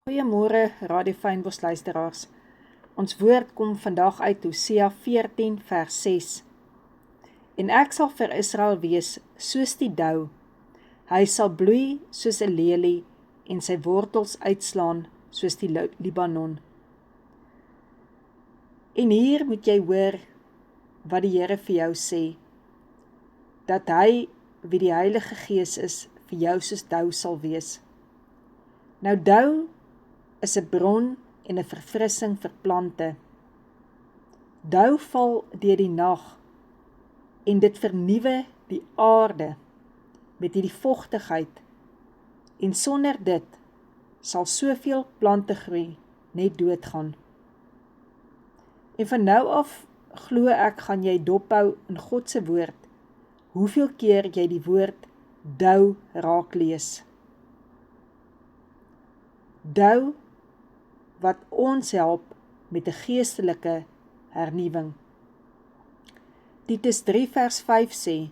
Goeiemôre Radio Fynbos luisteraars. Ons woord kom vandag uit Hosea 14 vers 6. En ek sal vir Israel wees soos die dou. Hy sal bloei soos 'n lelie en sy wortels uitslaan soos die Libanon. En hier moet jy hoor wat die Here vir jou sê, dat hy, wie die Heilige Gees is, vir jou soos dou sal wees. Nou dou is 'n bron en 'n verfrissing vir plante. Dou val deur die nag en dit vernuwe die aarde met hierdie vogtigheid, en sonder dit sal soveel plante groei net doodgaan. En van nou af glo ek gaan jy dophou in God se woord, hoeveel keer jy die woord dou raak lees. Dou wat ons help met 'n geestelike hernuwing. Titus 3 vers 5 sê,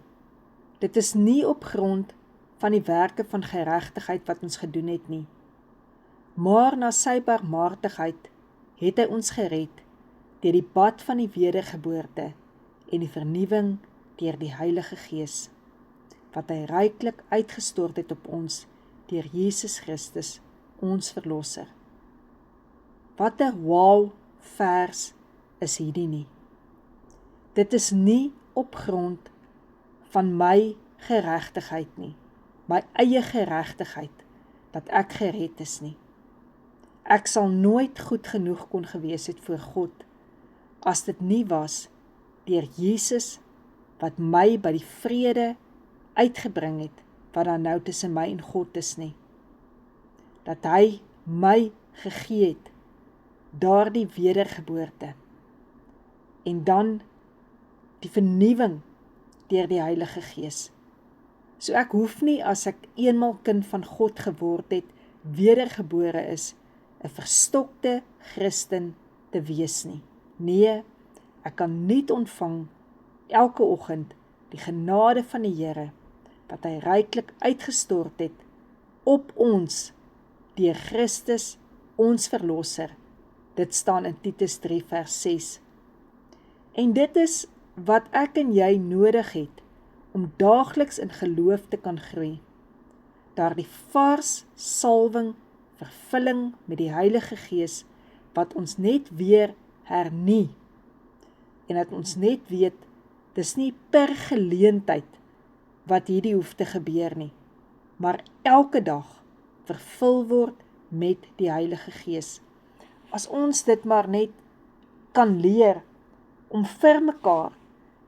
dit is nie op grond van die werke van geregtigheid wat ons gedoen het nie, maar na sy barmhartigheid het hy ons gered deur die bad van die wedergeboorte en die vernuwing deur die Heilige Gees, wat hy ryklik uitgestort het op ons deur Jesus Christus, ons verlosser. Wat 'n wow vers is hierdie nie. Dit is nie op grond van my geregtigheid nie, my eie geregtigheid, dat ek gered is nie. Ek sal nooit goed genoeg kon gewees het voor God, as dit nie was deur Jesus, wat my by die vrede uitgebring het, wat dan nou tussen my en God is nie. Dat hy my gegee het, daardie wedergeboorte, en dan die vernuwing deur die Heilige Gees. So ek hoef nie, as ek eenmaal kind van God geword het, wedergebore is, 'n verstokte Christen te wees nie. Nee, ek kan nuut ontvang elke oggend die genade van die Here, wat hy ryklik uitgestort het op ons deur Christus, ons verlosser. Dit staan in Titus 3 vers 6. En dit is wat ek en jy nodig het, om daagliks in geloof te kan groei. Daardie vars salwing, vervulling met die Heilige Gees, wat ons net weer hernie, en dat ons net weet, dis nie per geleentheid wat hierdie hoef te gebeur nie, maar elke dag vervul word met die Heilige Gees. As ons dit maar net kan leer, om vir mekaar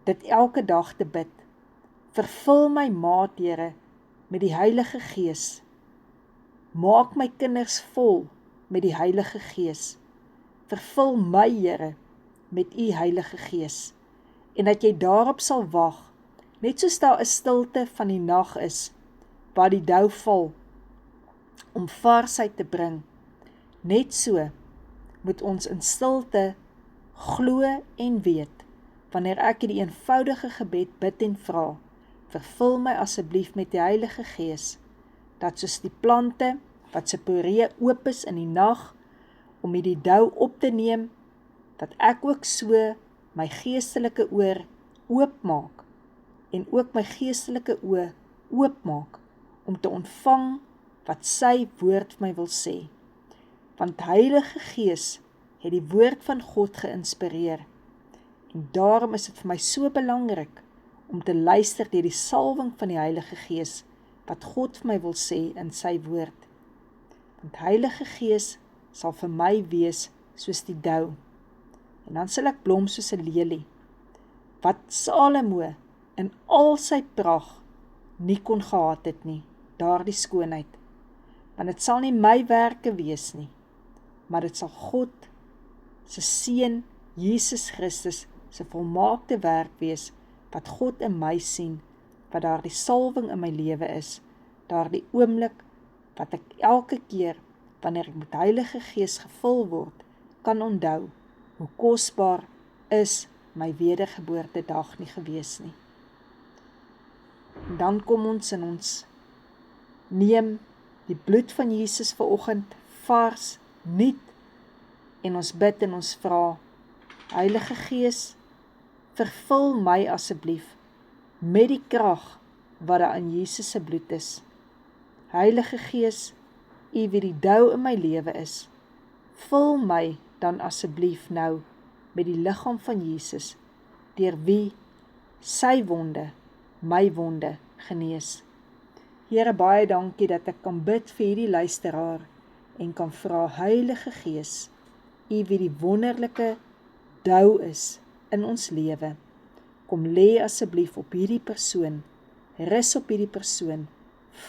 dit elke dag te bid, vervul my maat, Here, met die Heilige Gees. Maak my kinders vol met die Heilige Gees. Vervul my, Here, met u Heilige Gees. En dat jy daarop sal wag, net soos daar 'n stilte van die nag is, waar die dou val, om varsheid te bring. Net so moet ons in stilte glo en weet, wanneer ek die eenvoudige gebed bid en vra, vervul my asseblief met die Heilige Gees, dat soos die plante, wat se poree oop is in die nag, om die dou op te neem, dat ek ook so my geestelike oor oopmaak, en ook my geestelike oë oopmaak, om te ontvang wat sy woord vir my wil sê. Want Heilige Gees het die woord van God geïnspireer, en daarom is dit vir my so belangrik, om te luister deur die salwing van die Heilige Gees, wat God vir my wil sê in sy woord. Want Heilige Gees sal vir my wees soos die dou, en dan sal ek blom soos 'n lelie, wat Salomo in al sy pragt nie kon gehad het nie, daardie skoonheid. Want dit sal nie my werke wees nie, maar dit sal God se seun, Jesus Christus, se volmaakte werk wees, wat God in my sien, wat daardie salwing in my lewe is, daardie oomblik, wat ek elke keer, wanneer ek met Heilige Gees gevul word, kan onthou, hoe kosbaar is my wedergeboorte dag nie gewees nie. En dan kom ons en ons neem die bloed van Jesus vanoggend vars, nuut, en ons bid en ons vra, Heilige Gees, vervul my asseblief met die krag wat daar in Jesus se bloed is. Heilige Gees, U wie die dou in my lewe is, vul my dan asseblief nou met die liggaam van Jesus, deur wie sy wonde, my wonde genees. Here, baie dankie dat ek kan bid vir hierdie luisteraar en kan vra, Heilige Gees, U wie die wonderlike dou is in ons lewe, kom lê asseblief op hierdie persoon, rus op hierdie persoon,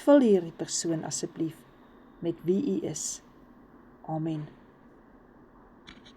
vul hierdie persoon asseblief met wie U is. Amen.